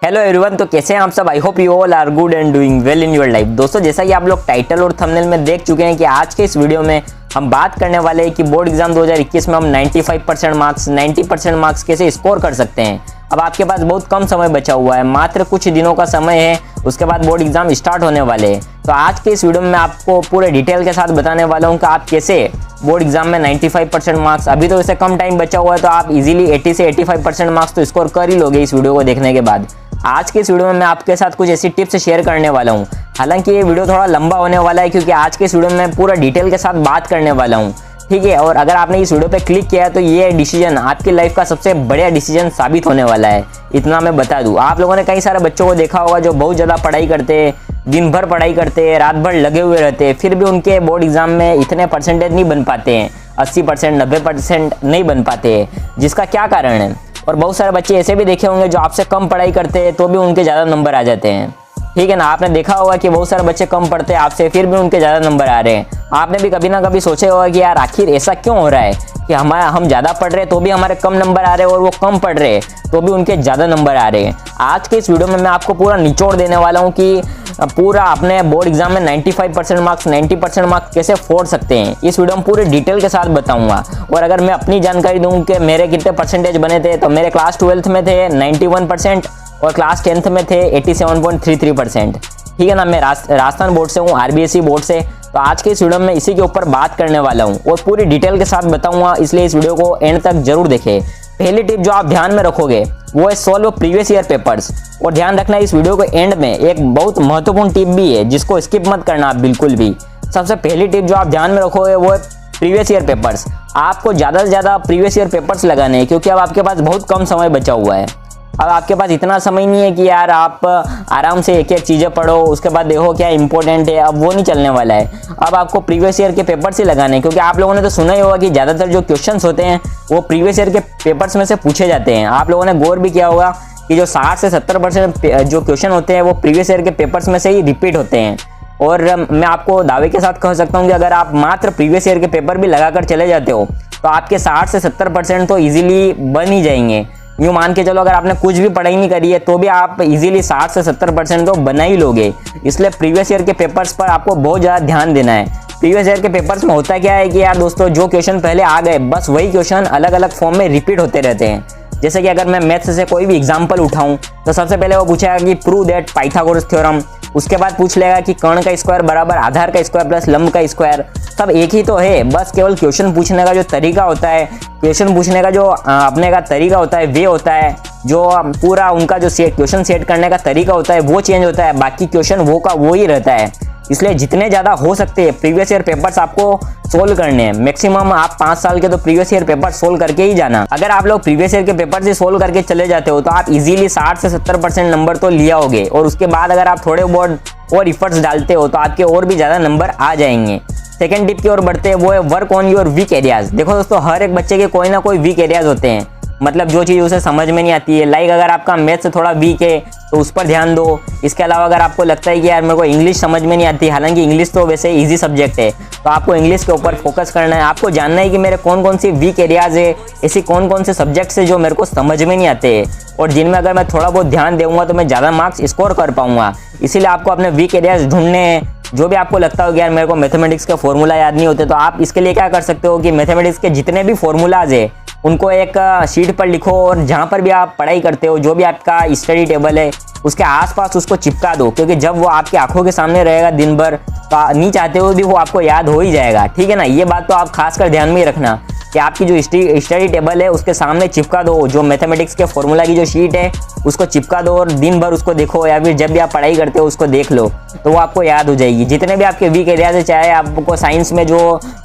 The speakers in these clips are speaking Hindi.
हेलो एवरीवन, तो कैसे हैं आप सब। I hope you all are good and doing well in your life. दोस्तों, जैसा कि आप लोग टाइटल और थंबनेल में देख चुके हैं कि आज के इस वीडियो में हम बात करने वाले हैं कि बोर्ड एग्जाम 2021 में हम 95% मार्क्स 90% मार्क्स कैसे स्कोर कर सकते हैं। अब आपके पास बहुत कम समय बचा हुआ है, मात्र कुछ दिनों का समय है, उसके बाद बोर्ड एग्जाम स्टार्ट होने वाले हैं। तो आज के इस वीडियो में मैं आपको पूरे डिटेल के साथ बताने वाला हूँ कि आप कैसे बोर्ड एग्जाम में 95% मार्क्स, अभी तो इससे कम टाइम बचा हुआ है तो आप इजीली 80 से 85% मार्क्स तो स्कोर कर ही लोगे इस वीडियो को देखने के बाद। आज के इस वीडियो में मैं आपके साथ कुछ ऐसी टिप्स शेयर करने वाला हूं। हालांकि ये वीडियो थोड़ा लंबा होने वाला है क्योंकि आज के इस वीडियो में मैं पूरा डिटेल के साथ बात करने वाला हूं, ठीक है। और अगर आपने इस वीडियो पे क्लिक किया तो ये डिसीजन आपकी लाइफ का सबसे बड़ा डिसीजन साबित होने वाला है, इतना मैं बता दूं। आप लोगों ने कई सारे बच्चों को देखा होगा जो बहुत ज़्यादा पढ़ाई करते हैं, दिन भर पढ़ाई करते हैं, रात भर लगे हुए रहते हैं, फिर भी उनके बोर्ड एग्जाम में इतने परसेंटेज नहीं बन पाते हैं, 80% 90% नहीं बन पाते हैं। जिसका क्या कारण है? और बहुत सारे बच्चे ऐसे भी देखे होंगे जो आपसे कम पढ़ाई करते हैं तो भी उनके ज़्यादा नंबर आ जाते हैं, ठीक है ना। आपने देखा होगा कि बहुत सारे बच्चे कम पढ़ते हैं आपसे, फिर भी उनके ज़्यादा नंबर आ रहे हैं। आपने भी कभी ना कभी सोचा होगा कि यार आखिर ऐसा क्यों हो रहा है कि हम ज़्यादा पढ़ रहे हैं तो भी हमारे कम नंबर आ रहे हैं और वो कम पढ़ रहे हैं तो भी उनके ज़्यादा नंबर आ रहे हैं। आज के इस वीडियो में मैं आपको पूरा निचोड़ देने वाला हूँ कि पूरा अपने बोर्ड एग्जाम में 95% मार्क्स 90% मार्क्स कैसे फोड़ सकते हैं। इस वीडियो में पूरे डिटेल के साथ बताऊंगा। और अगर मैं अपनी जानकारी दूं कि मेरे कितने परसेंटेज बने थे, तो मेरे क्लास 12th में थे 91% और क्लास 10th में थे 87.33%, ठीक है ना। मैं राजस्थान बोर्ड से हूँ, RBSE बोर्ड से। तो आज के इस वीडियो में इसी के ऊपर बात करने वाला हूँ और पूरी डिटेल के साथ बताऊंगा, इसलिए इस वीडियो को एंड तक जरूर देखें। पहली टिप जो आप ध्यान में रखोगे वो है सॉल्व प्रीवियस ईयर पेपर्स। और ध्यान रखना इस वीडियो के एंड में एक बहुत महत्वपूर्ण टिप भी है जिसको स्किप मत करना आप बिल्कुल भी। सबसे पहली टिप जो आप ध्यान में रखोगे वो है प्रीवियस ईयर पेपर्स। आपको ज़्यादा से ज़्यादा प्रीवियस ईयर पेपर्स लगाने हैं क्योंकि अब आपके पास बहुत कम समय बचा हुआ है। अब आपके पास इतना समय नहीं है कि यार आप आराम से एक एक चीज़ें पढ़ो उसके बाद देखो क्या इंपॉर्टेंट है, अब वो नहीं चलने वाला है। अब आपको प्रीवियस ईयर के पेपर्स ही लगाने हैं क्योंकि आप लोगों ने तो सुना ही होगा कि ज़्यादातर जो क्वेश्चंस होते हैं वो प्रीवियस ईयर के पेपर्स में से पूछे जाते हैं। आप लोगों ने गौर भी किया होगा कि जो 60 से 70% जो क्वेश्चन होते हैं वो प्रीवियस ईयर के पेपर्स में से ही रिपीट होते हैं। और मैं आपको दावे के साथ कह सकता हूँ कि अगर आप मात्र प्रीवियस ईयर के पेपर भी लगाकर चले जाते हो तो आपके 60 से 70% तो ईजिली बन ही जाएंगे। यूँ मान के चलो, अगर आपने कुछ भी पढ़ाई नहीं करी है तो भी आप इजीली 60 से 70% तो बना ही लोगे। इसलिए प्रीवियस ईयर के पेपर्स पर आपको बहुत ज़्यादा ध्यान देना है। प्रीवियस ईयर के पेपर्स में होता क्या है कि यार दोस्तों, जो क्वेश्चन पहले आ गए बस वही क्वेश्चन अलग अलग फॉर्म में रिपीट होते रहते हैं। जैसे कि अगर मैं मैथ्स से कोई भी एग्जाम्पल उठाऊं तो सबसे पहले वो पूछेगा कि प्रूव दैट पाइथागोरस थ्योरम। उसके बाद पूछ लेगा कि कर्ण का स्क्वायर बराबर आधार का स्क्वायर प्लस लंब का स्क्वायर। सब एक ही तो है, बस केवल क्वेश्चन पूछने का जो तरीका होता है, क्वेश्चन पूछने का जो अपने का तरीका होता है, वे होता है, जो पूरा उनका जो क्वेश्चन सेट करने का तरीका होता है वो चेंज होता है, बाकी क्वेश्चन वो का वो ही रहता है। इसलिए जितने ज़्यादा हो सकते हैं प्रीवियस ईयर पेपर्स आपको सोल्व करने हैं। मैक्सिमम आप 5 साल के तो प्रीवियस ईयर पेपर सोल्व करके ही जाना। अगर आप लोग प्रीवियस ईयर के पेपर से सोल्व करके चले जाते हो तो आप इजीली 60 से 70% नंबर तो लिया होगे। और उसके बाद अगर आप थोड़े बहुत और इफर्ट्स डालते हो तो आपके और भी ज़्यादा नंबर आ जाएंगे। सेकेंड टिप की ओर बढ़ते हैं, वो है work on your weak areas. देखो दोस्तों, हर एक बच्चे के कोई ना कोई वीक एरियाज होते हैं, मतलब जो चीज़ उसे समझ में नहीं आती है। लाइक अगर आपका मैथ्स थोड़ा वीक है तो उस पर ध्यान दो। इसके अलावा अगर आपको लगता है कि यार मेरे को इंग्लिश समझ में नहीं आती, हालांकि इंग्लिश तो वैसे इजी सब्जेक्ट है, तो आपको इंग्लिश के ऊपर फोकस करना है। आपको जानना है कि मेरे कौन कौन सी वीक एरियाज है, ऐसी कौन कौन से सब्जेक्ट्स है जो मेरे को समझ में नहीं आते और जिनमें अगर मैं थोड़ा बहुत ध्यान दूंगा तो मैं ज़्यादा मार्क्स स्कोर कर पाऊंगा। इसीलिए आपको अपने वीक एरियाज ढूंढने हैं। जो भी आपको लगता हो कि यार मेरे को मैथमेटिक्स के फॉर्मूला याद नहीं होते, तो आप इसके लिए क्या कर सकते हो कि मैथमेटिक्स के जितने भी फॉर्मूलाज है उनको एक शीट पर लिखो और जहाँ पर भी आप पढ़ाई करते हो, जो भी आपका स्टडी टेबल है उसके आसपास उसको चिपका दो, क्योंकि जब वो आपकी आंखों के सामने रहेगा दिन भर तो नहीं चाहते हुए भी वो आपको याद हो ही जाएगा, ठीक है ना। ये बात तो आप खासकर ध्यान में ही रखना कि आपकी जो स्टडी टेबल है उसके सामने चिपका दो, जो मैथमेटिक्स के फॉर्मूला की जो शीट है उसको चिपका दो और दिन भर उसको देखो, या फिर जब भी आप पढ़ाई करते हो उसको देख लो तो वो आपको याद हो जाएगी। जितने भी आपके वीक एरियाज है, चाहे आपको साइंस में जो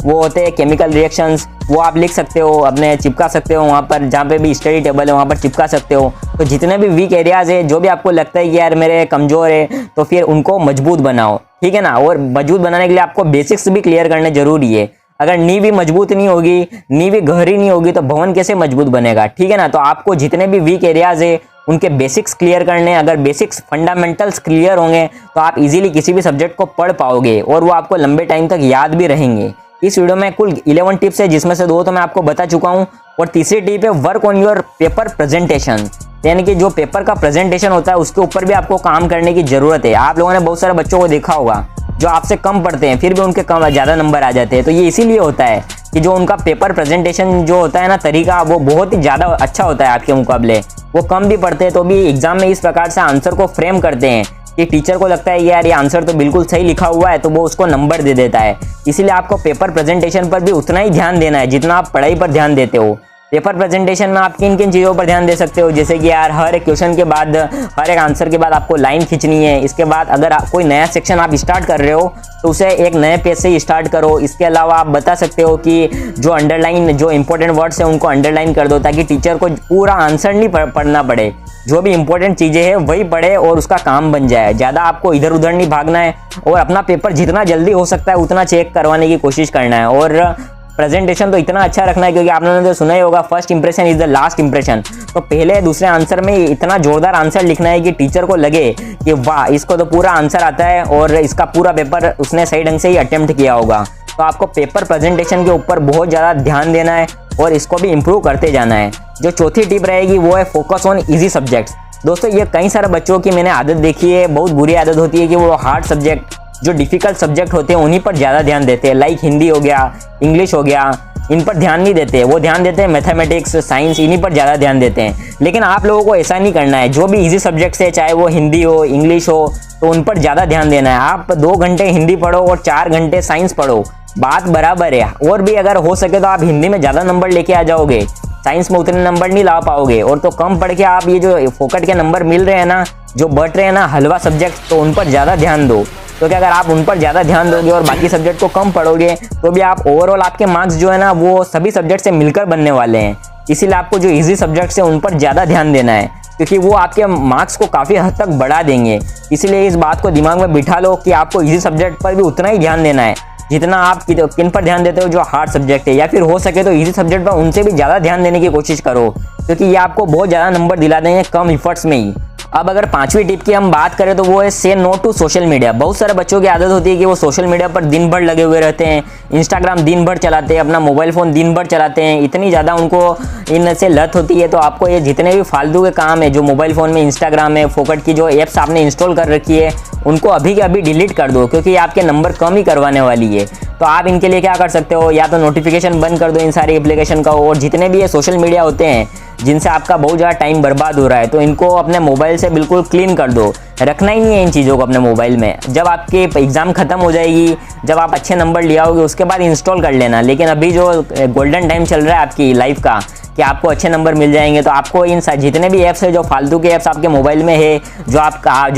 वो होते हैं केमिकल रिएक्शंस, वो आप लिख सकते हो, अपने चिपका सकते हो वहाँ पर, जहाँ पे भी स्टडी टेबल है वहाँ पर चिपका सकते हो। तो जितने भी वीक एरियाज है, जो भी आपको लगता है कि यार मेरे कमज़ोर है, तो फिर उनको मजबूत बनाओ, ठीक है ना। और मजबूत बनाने के लिए आपको बेसिक्स भी क्लियर करने जरूरी है। अगर नींव भी मजबूत नहीं होगी, नींव भी गहरी नहीं होगी तो भवन कैसे मजबूत बनेगा, ठीक है ना। तो आपको जितने भी वीक एरियाज है उनके बेसिक्स क्लियर करने। अगर बेसिक्स फंडामेंटल्स क्लियर होंगे तो आप इजीली किसी भी सब्जेक्ट को पढ़ पाओगे और वो आपको लंबे टाइम तक याद भी रहेंगे। इस वीडियो में कुल 11 टिप्स है जिसमें से 2 तो मैं आपको बता चुका हूँ और तीसरी टिप है work on your paper presentation. यानी कि जो पेपर का प्रेजेंटेशन होता है उसके ऊपर भी आपको काम करने की ज़रूरत है। आप लोगों ने बहुत सारे बच्चों को देखा होगा जो आपसे कम पढ़ते हैं फिर भी उनके कम ज़्यादा नंबर आ जाते हैं। तो ये इसीलिए होता है कि जो उनका पेपर प्रेजेंटेशन जो होता है ना तरीका, वो बहुत ही ज़्यादा अच्छा होता है आपके मुकाबले। वो कम भी पढ़ते हैं तो भी एग्जाम में इस प्रकार से आंसर को फ्रेम करते हैं कि टीचर को लगता है कि यार ये आंसर तो बिल्कुल सही लिखा हुआ है, तो वो उसको नंबर दे देता है। इसीलिए आपको पेपर प्रेजेंटेशन पर भी उतना ही ध्यान देना है जितना आप पढ़ाई पर ध्यान देते हो। पेपर प्रेजेंटेशन में आप किन किन चीज़ों पर ध्यान दे सकते हो, जैसे कि यार हर एक क्वेश्चन के बाद, हर एक आंसर के बाद आपको लाइन खींचनी है। इसके बाद अगर कोई नया सेक्शन आप स्टार्ट कर रहे हो तो उसे एक नए पेज से स्टार्ट करो। इसके अलावा आप बता सकते हो कि जो अंडरलाइन, जो इंपॉर्टेंट वर्ड्स हैं उनको अंडरलाइन कर दो ताकि टीचर को पूरा आंसर नहीं पढ़ना पड़े, जो भी इंपॉर्टेंट चीज़ें हैं वही पढ़े और उसका काम बन जाए। ज़्यादा आपको इधर उधर नहीं भागना है और अपना पेपर जितना जल्दी हो सकता है उतना चेक करवाने की कोशिश करना है। और प्रेजेंटेशन तो इतना अच्छा रखना है क्योंकि आपने तो सुना ही होगा, first impression is the last impression. तो पहले दूसरे आंसर में इतना जोरदार आंसर लिखना है कि टीचर को लगे कि वाह, इसको तो पूरा आंसर आता है और इसका पूरा पेपर उसने सही ढंग से ही अटेम्प्ट किया होगा। तो आपको पेपर प्रेजेंटेशन के ऊपर बहुत ज़्यादा ध्यान देना है और इसको भी इम्प्रूव करते जाना है। जो चौथी टिप रहेगी वो है फोकस ऑन ईजी सब्जेक्ट्स। दोस्तों ये कई सारे बच्चों की मैंने आदत देखी है, बहुत बुरी आदत होती है कि वो हार्ड सब्जेक्ट, जो डिफिकल्ट सब्जेक्ट होते हैं उन्हीं पर ज़्यादा ध्यान देते हैं। लाइक हिंदी हो गया, इंग्लिश हो गया, इन पर ध्यान नहीं देते। वो ध्यान देते हैं मैथमेटिक्स, साइंस, इन्हीं पर ज़्यादा ध्यान देते हैं। लेकिन आप लोगों को ऐसा नहीं करना है। जो भी इजी सब्जेक्ट्स है, चाहे वो हिंदी हो, इंग्लिश हो, तो उन पर ज़्यादा ध्यान देना है। आप 2 घंटे हिंदी पढ़ो और 4 घंटे साइंस पढ़ो, बात बराबर है। और भी अगर हो सके तो आप हिंदी में ज़्यादा नंबर लेके आ जाओगे, साइंस में उतने नंबर नहीं ला पाओगे। और तो कम पढ़ के आप ये जो फोकट के नंबर मिल रहे हैं ना, जो बढ़ रहे हैं ना हलवा सब्जेक्ट, तो उन पर ज़्यादा ध्यान दो। क्योंकि अगर आप उन पर ज़्यादा ध्यान दोगे और बाकी सब्जेक्ट को कम पढ़ोगे तो भी आप ओवरऑल आपके मार्क्स जो है ना वो सभी सब्जेक्ट से मिलकर बनने वाले हैं। इसीलिए आपको जो इजी सब्जेक्ट्स हैं उन पर ज़्यादा ध्यान देना है क्योंकि वो आपके मार्क्स को काफ़ी हद तक बढ़ा देंगे। इसीलिए इस बात को दिमाग में बिठा लो कि आपको इजी सब्जेक्ट पर भी उतना ही ध्यान देना है जितना आप किन पर ध्यान देते हो, जो हार्ड सब्जेक्ट है। या फिर हो सके तो इजी सब्जेक्ट पर उनसे भी ज़्यादा ध्यान देने की कोशिश करो क्योंकि ये आपको बहुत ज़्यादा नंबर दिला देंगे कम इफर्ट्स में ही। अब अगर 5वीं टिप की हम बात करें तो वो है से नो टू सोशल मीडिया। बहुत सारे बच्चों की आदत होती है कि वो सोशल मीडिया पर दिन भर लगे हुए रहते हैं, इंस्टाग्राम दिन भर चलाते हैं, अपना मोबाइल फ़ोन दिन भर चलाते हैं। इतनी ज़्यादा उनको इनसे लत होती है। तो आपको ये जितने भी फालतू के काम है जो मोबाइल फ़ोन में, इंस्टाग्राम में, फोकट की जो ऐप्स आपने इंस्टॉल कर रखी है उनको अभी के अभी डिलीट कर दो क्योंकि ये आपके नंबर कम ही करवाने वाली है। तो आप इनके लिए क्या कर सकते हो, या तो नोटिफिकेशन बंद कर दो इन सारी एप्लीकेशन का। और जितने भी ये सोशल मीडिया होते हैं जिनसे आपका बहुत ज़्यादा टाइम बर्बाद हो रहा है, तो इनको अपने मोबाइल से बिल्कुल क्लीन कर दो। रखना ही नहीं है इन चीज़ों को अपने मोबाइल में। जब आपके एग्ज़ाम ख़त्म हो जाएगी, जब आप अच्छे नंबर ले आओगे उसके बाद इंस्टॉल कर लेना। लेकिन अभी जो गोल्डन टाइम चल रहा है आपकी लाइफ का कि आपको अच्छे नंबर मिल जाएंगे, तो आपको इन जितने भी ऐप्स है, जो फालतू के ऐप्स आपके मोबाइल में है, जो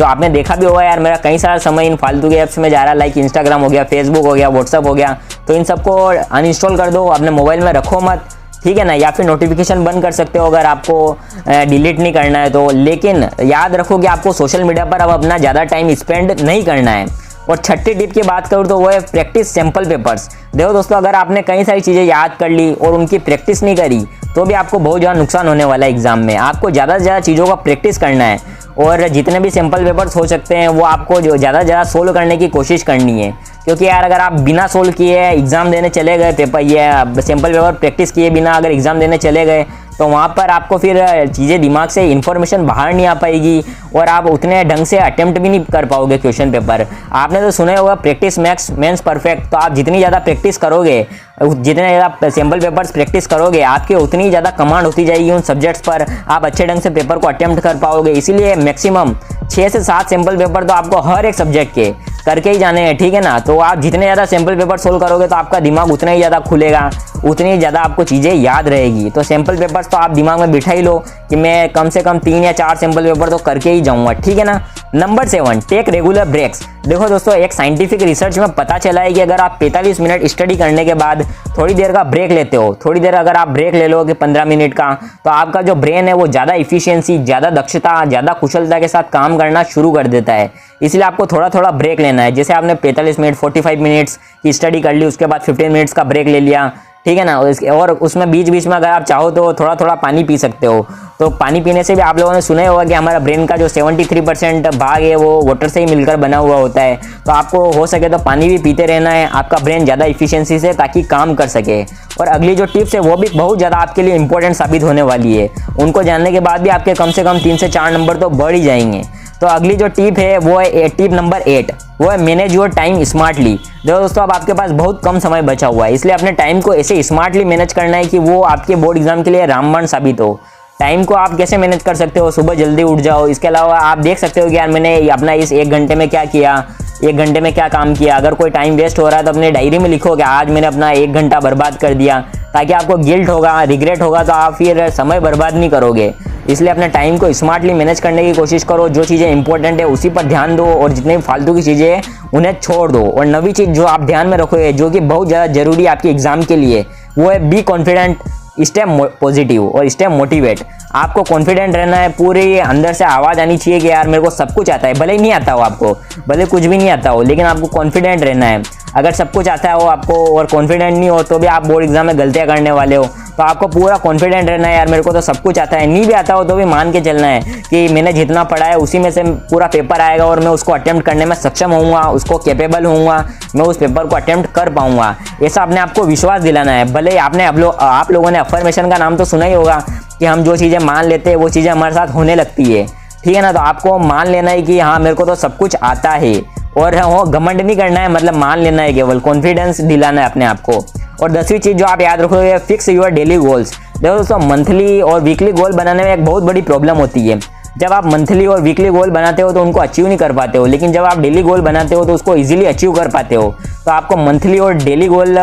आपने देखा भी होगा यार मेरा कई सारा समय इन फालतू के ऐप्स में जा रहा है, लाइक इंस्टाग्राम हो गया, फेसबुक हो गया, व्हाट्सअप हो गया, तो इन सबको अनइंस्टॉल कर दो, अपने मोबाइल में रखो मत, ठीक है ना। या फिर नोटिफिकेशन बंद कर सकते हो अगर आपको डिलीट नहीं करना है तो। लेकिन याद रखो कि आपको सोशल मीडिया पर अब अपना ज़्यादा टाइम स्पेंड नहीं करना है। और छठी टिप की बात करूँ तो वो है प्रैक्टिस सैम्पल पेपर्स। देखो दोस्तों, अगर आपने कई सारी चीज़ें याद कर ली और उनकी प्रैक्टिस नहीं करी तो भी आपको बहुत ज़्यादा नुकसान होने वाला है एग्जाम में। आपको ज़्यादा से ज़्यादा चीज़ों का प्रैक्टिस करना है और जितने भी सैम्पल पेपर्स हो सकते हैं वो आपको जो ज़्यादा से ज़्यादा सोल्व करने की कोशिश करनी है। क्योंकि यार अगर आप बिना सोल्व किए एग्ज़ाम देने चले गए, पेपर ये सैम्पल पेपर प्रैक्टिस किए बिना अगर एग्ज़ाम देने चले गए तो वहाँ पर आपको फिर चीज़ें दिमाग से इन्फॉर्मेशन बाहर नहीं आ पाएगी और आप उतने ढंग से अटेम्प्ट भी नहीं कर पाओगे क्वेश्चन पेपर। आपने तो सुना होगा प्रैक्टिस मैक्स मेंस परफेक्ट। तो आप जितनी ज़्यादा प्रैक्टिस करोगे, जितने ज़्यादा सैम्पल पेपर्स प्रैक्टिस करोगे, आपके उतनी ज़्यादा कमांड होती जाएगी उन सब्जेक्ट्स पर, आप अच्छे ढंग से पेपर को अटेम्प्ट कर पाओगे। इसीलिए मैक्सिमम 6 से 7 सैम्पल पेपर तो आपको हर एक सब्जेक्ट के करके ही जाने हैं, ठीक है ना। तो आप जितने ज़्यादा सैम्पल पेपर सोल्व करोगे तो आपका दिमाग उतना ही ज़्यादा खुलेगा, उतनी ज़्यादा आपको चीज़ें याद रहेगी। तो सैम्पल पेपर्स तो आप दिमाग में बिठा ही लो कि मैं कम से कम 3 या 4 सैम्पल पेपर तो करके ही जाऊँगा, ठीक है ना। Number 7, take regular breaks. देखो दोस्तों, एक साइंटिफिक रिसर्च में पता चला है कि अगर आप 45 मिनट स्टडी करने के बाद थोड़ी देर का ब्रेक लेते हो, थोड़ी देर अगर आप ब्रेक ले लोगे 15 मिनट का, तो आपका जो ब्रेन है वो ज़्यादा इफिशियंसी, ज़्यादा दक्षता, ज़्यादा कुशलता के साथ काम करना शुरू कर देता है। इसलिए आपको थोड़ा थोड़ा ब्रेक लेना है। जैसे आपने 45 मिनट 45 मिनट्स की स्टडी कर ली, उसके बाद 15 मिनट्स का ब्रेक ले लिया, ठीक है ना। और उसमें बीच बीच में अगर आप चाहो तो थोड़ा थोड़ा पानी पी सकते हो। तो पानी पीने से भी आप लोगों ने सुना ही होगा कि हमारा ब्रेन का जो 73% भाग है वो वाटर से ही मिलकर बना हुआ होता है। तो आपको हो सके तो पानी भी पीते रहना है, आपका ब्रेन ज़्यादा इफिशियंसी से ताकि काम कर सके। और अगली जो टिप्स है वो भी बहुत ज़्यादा आपके लिए इंपॉर्टेंट साबित होने वाली है। उनको जानने के बाद भी आपके कम से कम 3 से 4 नंबर तो बढ़ ही जाएंगे। तो अगली जो टिप है वो है टिप नंबर 8, वो है मैनेज योर टाइम स्मार्टली। देखो दोस्तों, अब आपके पास बहुत कम समय बचा हुआ है, इसलिए अपने टाइम को ऐसे स्मार्टली मैनेज करना है कि वो आपके बोर्ड एग्जाम के लिए रामबाण साबित हो। टाइम को आप कैसे मैनेज कर सकते हो? सुबह जल्दी उठ जाओ। इसके अलावा आप देख सकते हो कि यार मैंने अपना इस 1 घंटे में क्या किया, 1 घंटे में क्या काम किया। अगर कोई टाइम वेस्ट हो रहा है तो अपने डायरी में लिखो कि आज मैंने अपना 1 घंटा बर्बाद कर दिया, ताकि आपको गिल्ट होगा, रिग्रेट होगा तो आप फिर समय बर्बाद नहीं करोगे। इसलिए अपने टाइम को स्मार्टली मैनेज करने की कोशिश करो। जो चीज़ें इंपॉर्टेंट है उसी पर ध्यान दो और जितनी फालतू की चीज़ें हैं उन्हें छोड़ दो। और नवी चीज़ जो आप ध्यान में रखोगे, जो कि बहुत ज़्यादा जरूरी है आपके एग्जाम के लिए, वो है बी कॉन्फिडेंट, स्टे पॉजिटिव और स्टे मोटिवेट। आपको कॉन्फिडेंट रहना है, पूरी अंदर से आवाज़ आनी चाहिए कि यार मेरे को सब कुछ आता है। भले ही नहीं आता हो आपको, भले कुछ भी नहीं आता हो, लेकिन आपको कॉन्फिडेंट रहना है। अगर सब कुछ आता हो आपको और कॉन्फिडेंट नहीं हो तो भी आप बोर्ड एग्जाम में गलतियां करने वाले हो। तो आपको पूरा कॉन्फिडेंट रहना है, यार मेरे को तो सब कुछ आता है। नहीं भी आता हो तो भी मान के चलना है कि मैंने जितना पढ़ा है उसी में से पूरा पेपर आएगा और मैं उसको अटेम्प्ट करने में सक्षम होऊंगा, उसको कैपेबल होऊंगा, मैं उस पेपर को अटेम्प्ट कर पाऊंगा। ऐसा अपने आप को विश्वास दिलाना है। भले आपने आप लोगों ने अफर्मेशन का नाम तो सुना ही होगा कि हम जो चीज़ें मान लेते हैं वो चीज़ें हमारे साथ होने लगती है, ठीक है ना। तो आपको मान लेना है कि हाँ मेरे को तो सब कुछ आता है, और वो घमंड नहीं करना है, मतलब मान लेना है, केवल कॉन्फिडेंस दिलाना है अपने आप को। और 10वीं चीज़ जो आप याद रखोगे, फिक्स योर डेली गोल्स। देखो दोस्तों, मंथली और वीकली गोल बनाने में एक बहुत बड़ी प्रॉब्लम होती है। जब आप मंथली और वीकली गोल बनाते हो तो उनको अचीव नहीं कर पाते हो, लेकिन जब आप डेली गोल बनाते हो तो उसको इजीली अचीव कर पाते हो। तो आपको मंथली और डेली गोल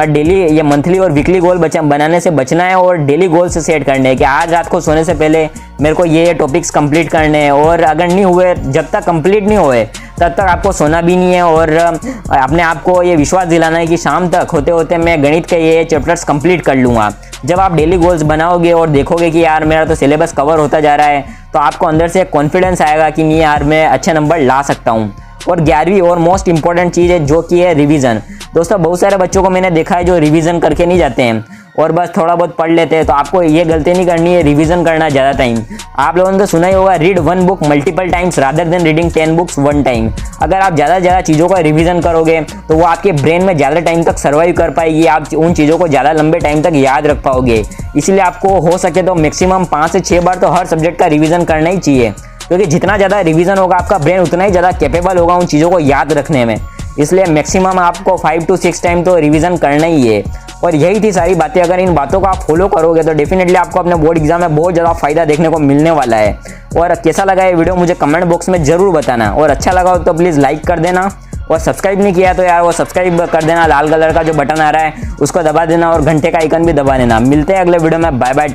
ये मंथली और वीकली गोल बनाने से बचना है और डेली गोल्स सेट करने हैं कि आज रात को सोने से पहले मेरे को ये टॉपिक्स कंप्लीट करने हैं। और अगर नहीं हुए, जब तक कंप्लीट नहीं हुए तब तक आपको सोना भी नहीं है। और अपने आप को ये विश्वास दिलाना है कि शाम तक होते होते मैं गणित के ये चैप्टर्स कंप्लीट कर लूँगा। जब आप डेली गोल्स बनाओगे और देखोगे कि यार मेरा तो सिलेबस कवर होता जा रहा है, तो आपको अंदर से कॉन्फिडेंस आएगा कि नहीं यार मैं अच्छे नंबर ला सकता हूँ। और 11वीं और मोस्ट इंपॉर्टेंट चीज़ है जो कि है रिवीजन। दोस्तों, बहुत सारे बच्चों को मैंने देखा है जो रिवीजन करके नहीं जाते हैं और बस थोड़ा बहुत पढ़ लेते हैं। तो आपको ये गलती नहीं करनी है, रिवीजन करना ज़्यादा टाइम। आप लोगों ने तो सुना ही होगा, read 1 book multiple times rather than reading 10 books 1 time. अगर आप ज़्यादा चीज़ों का रिवीजन करोगे तो वो आपके ब्रेन में ज़्यादा टाइम तक सर्वाइव कर पाएगी, आप उन चीज़ों को ज़्यादा लंबे टाइम तक याद रख पाओगे। इसीलिए आपको हो सके तो मैक्सिमम 5 से 6 बार तो हर सब्जेक्ट का रिवीजन करना ही चाहिए, क्योंकि जितना ज़्यादा रिवीजन होगा आपका ब्रेन उतना ही ज़्यादा कैपेबल होगा उन चीज़ों को याद रखने में। इसलिए मैक्सिमम आपको 5 to 6 टाइम तो रिवीजन करना ही है। और यही थी सारी बातें। अगर इन बातों को आप फॉलो करोगे तो डेफिनेटली आपको अपने बोर्ड एग्जाम में बहुत ज़्यादा फायदा देखने को मिलने वाला है। और कैसा लगा ये वीडियो मुझे कमेंट बॉक्स में ज़रूर बताना, और अच्छा लगा हो तो प्लीज़ लाइक कर देना, और सब्सक्राइब नहीं किया तो यार वो सब्सक्राइब कर देना। लाल कलर का जो बटन आ रहा है उसको दबा देना और घंटे का आइकन भी दबा देना। मिलते हैं अगले वीडियो में, बाय बाय।